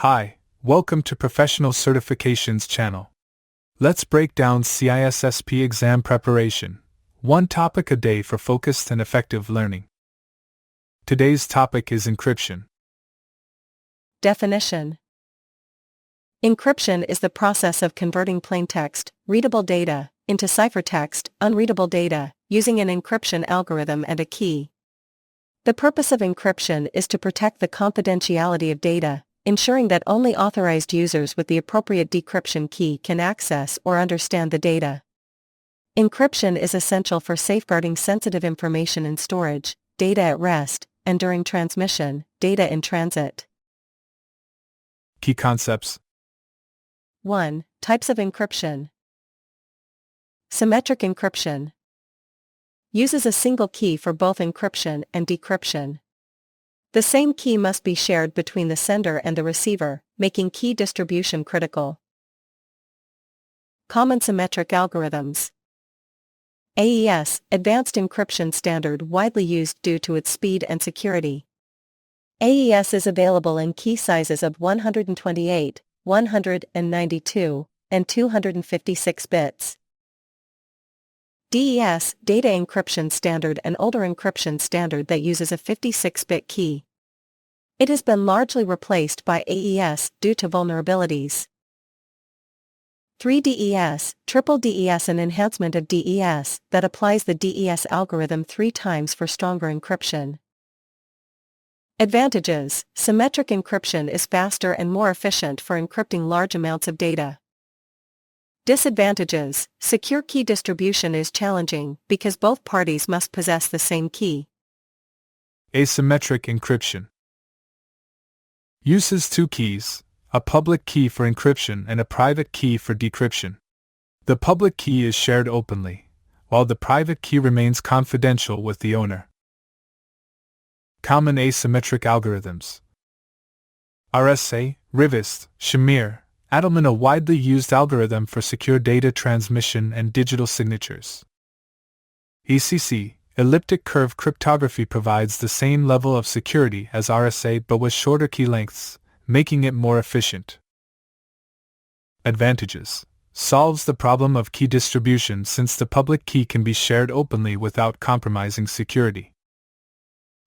Hi, welcome to Professional Certifications channel. Let's break down CISSP exam preparation, one topic a day for focused and effective learning. Today's topic is encryption. Definition. Encryption is the process of converting plaintext, readable data, into ciphertext, unreadable data, using an encryption algorithm and a key. The purpose of encryption is to protect the confidentiality of data, ensuring that only authorized users with the appropriate decryption key can access or understand the data. Encryption is essential for safeguarding sensitive information in storage, data at rest, and during transmission, data in transit. Key concepts. 1. Types of encryption. Symmetric encryption uses a single key for both encryption and decryption. The same key must be shared between the sender and the receiver, making key distribution critical. Common symmetric algorithms. AES, Advanced Encryption Standard, widely used due to its speed and security. AES is available in key sizes of 128, 192, and 256 bits. DES, Data Encryption Standard, an older encryption standard that uses a 56-bit key. It has been largely replaced by AES due to vulnerabilities. 3DES, Triple DES, an enhancement of DES that applies the DES algorithm 3 times for stronger encryption. Advantages: symmetric encryption is faster and more efficient for encrypting large amounts of data. Disadvantages: secure key distribution is challenging because both parties must possess the same key. Asymmetric encryption uses 2 keys, a public key for encryption and a private key for decryption. The public key is shared openly, while the private key remains confidential with the owner. Common asymmetric algorithms. RSA, Rivest, Shamir, Adleman, a widely used algorithm for secure data transmission and digital signatures. ECC, Elliptic curve cryptography, provides the same level of security as RSA but with shorter key lengths, making it more efficient. Advantages: solves the problem of key distribution since the public key can be shared openly without compromising security.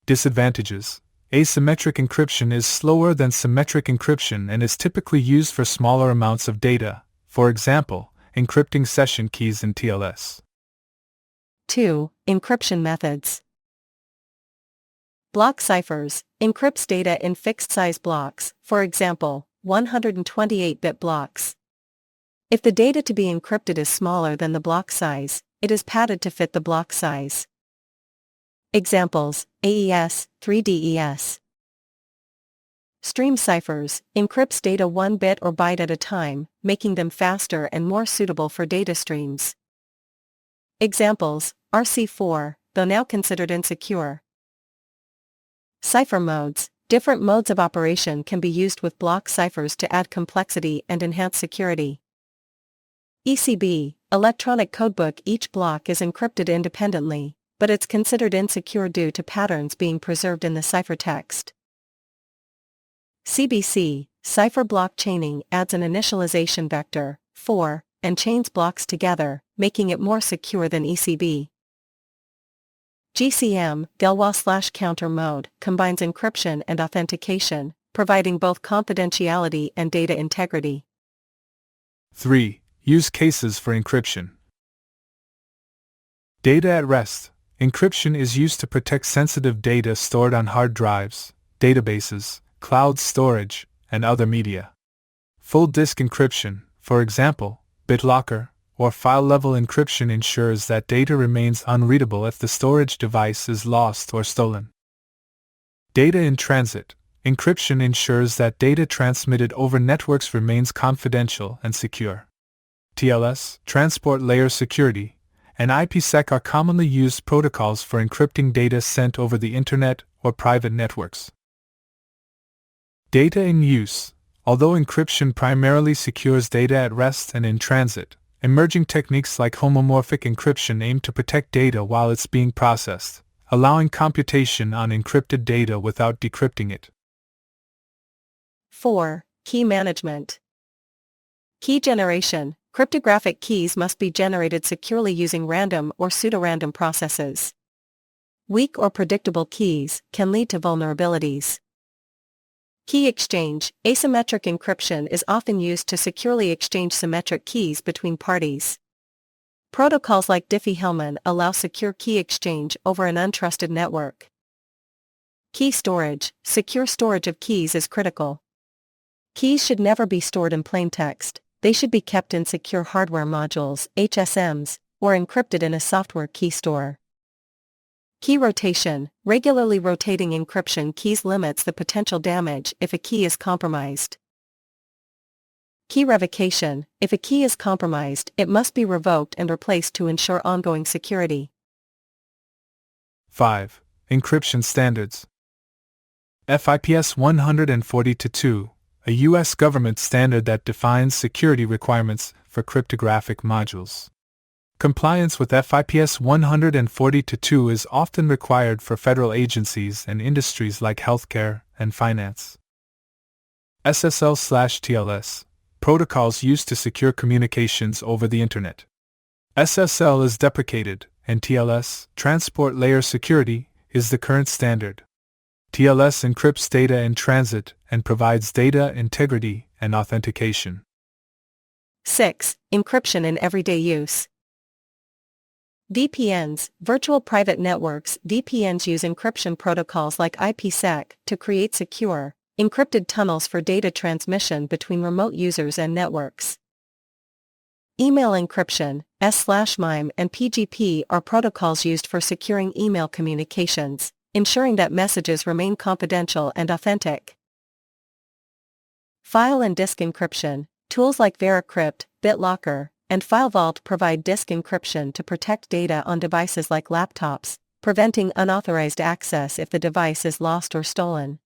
Disadvantages: asymmetric encryption is slower than symmetric encryption and is typically used for smaller amounts of data, for example, encrypting session keys in TLS. 2. Encryption methods. Block ciphers encrypts data in fixed-size blocks, for example, 128-bit blocks. If the data to be encrypted is smaller than the block size, it is padded to fit the block size. Examples: AES, 3DES. Stream ciphers encrypts data 1 bit or byte at a time, making them faster and more suitable for data streams. Examples: RC4, though now considered insecure. Cipher modes, different modes of operation can be used with block ciphers to add complexity and enhance security. ECB, electronic codebook, each block is encrypted independently, but it's considered insecure due to patterns being preserved in the ciphertext. CBC, cipher block chaining, adds an initialization vector, 4, and chains blocks together, making it more secure than ECB. GCM, Galois/counter mode, combines encryption and authentication, providing both confidentiality and data integrity. 3. Use cases for encryption. Data at rest. Encryption is used to protect sensitive data stored on hard drives, databases, cloud storage, and other media. Full disk encryption, for example, BitLocker, or file-level encryption, ensures that data remains unreadable if the storage device is lost or stolen. Data in transit. Encryption ensures that data transmitted over networks remains confidential and secure. TLS, transport layer security, and IPsec are commonly used protocols for encrypting data sent over the Internet or private networks. Data in use. Although encryption primarily secures data at rest and in transit, emerging techniques like homomorphic encryption aim to protect data while it's being processed, allowing computation on encrypted data without decrypting it. 4. Key management. Key generation. Cryptographic keys must be generated securely using random or pseudorandom processes. Weak or predictable keys can lead to vulnerabilities. Key exchange. Asymmetric encryption is often used to securely exchange symmetric keys between parties. Protocols like Diffie-Hellman allow secure key exchange over an untrusted network. Key storage. Secure storage of keys is critical. Keys should never be stored in plain text. They should be kept in secure hardware modules, HSMs, or encrypted in a software key store. Key rotation. Regularly rotating encryption keys limits the potential damage if a key is compromised. Key revocation. If a key is compromised, it must be revoked and replaced to ensure ongoing security. 5. Encryption Standards. FIPS 140-2, a U.S. government standard that defines security requirements for cryptographic modules. Compliance with FIPS 140-2 is often required for federal agencies and industries like healthcare and finance. SSL/TLS, protocols used to secure communications over the Internet. SSL is deprecated, and TLS, transport layer security, is the current standard. TLS encrypts data in transit and provides data integrity and authentication. 6. Encryption in everyday use. VPNs, virtual private networks. VPNs use encryption protocols like IPsec to create secure, encrypted tunnels for data transmission between remote users and networks. Email encryption, S/MIME and PGP are protocols used for securing email communications, ensuring that messages remain confidential and authentic. File and disk encryption. Tools like VeraCrypt, BitLocker, and FileVault provide disk encryption to protect data on devices like laptops, preventing unauthorized access if the device is lost or stolen.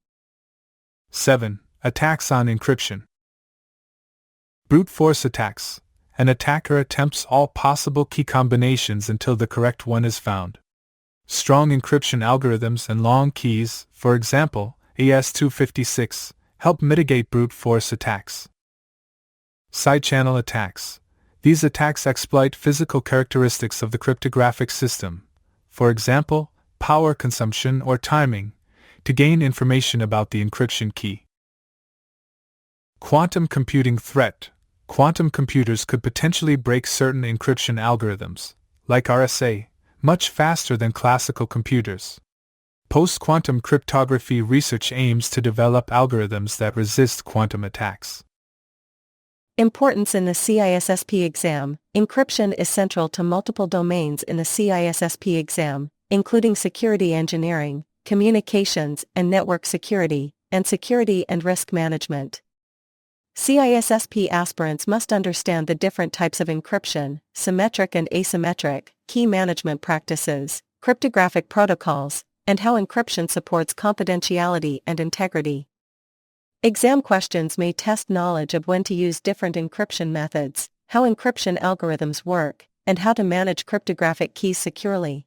7. Attacks on encryption. Brute force attacks. An attacker attempts all possible key combinations until the correct one is found. Strong encryption algorithms and long keys, for example, AES-256, help mitigate brute force attacks. Side-channel attacks. These attacks exploit physical characteristics of the cryptographic system, for example, power consumption or timing, to gain information about the encryption key. Quantum computing threat. Quantum computers could potentially break certain encryption algorithms, like RSA, much faster than classical computers. Post-quantum cryptography research aims to develop algorithms that resist quantum attacks. Importance in the CISSP exam. Encryption is central to multiple domains in the CISSP exam, including security engineering, communications and network security, and security and risk management. CISSP aspirants must understand the different types of encryption, symmetric and asymmetric, key management practices, cryptographic protocols, and how encryption supports confidentiality and integrity. Exam questions may test knowledge of when to use different encryption methods, how encryption algorithms work, and how to manage cryptographic keys securely.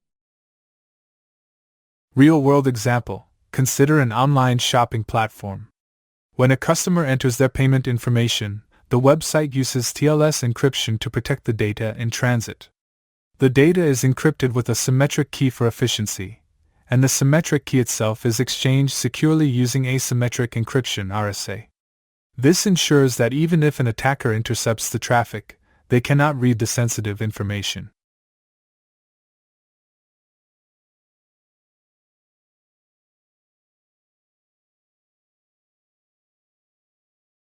Real-world example. Consider an online shopping platform. When a customer enters their payment information, the website uses TLS encryption to protect the data in transit. The data is encrypted with a symmetric key for efficiency, and the symmetric key itself is exchanged securely using asymmetric encryption (RSA). This ensures that even if an attacker intercepts the traffic, they cannot read the sensitive information.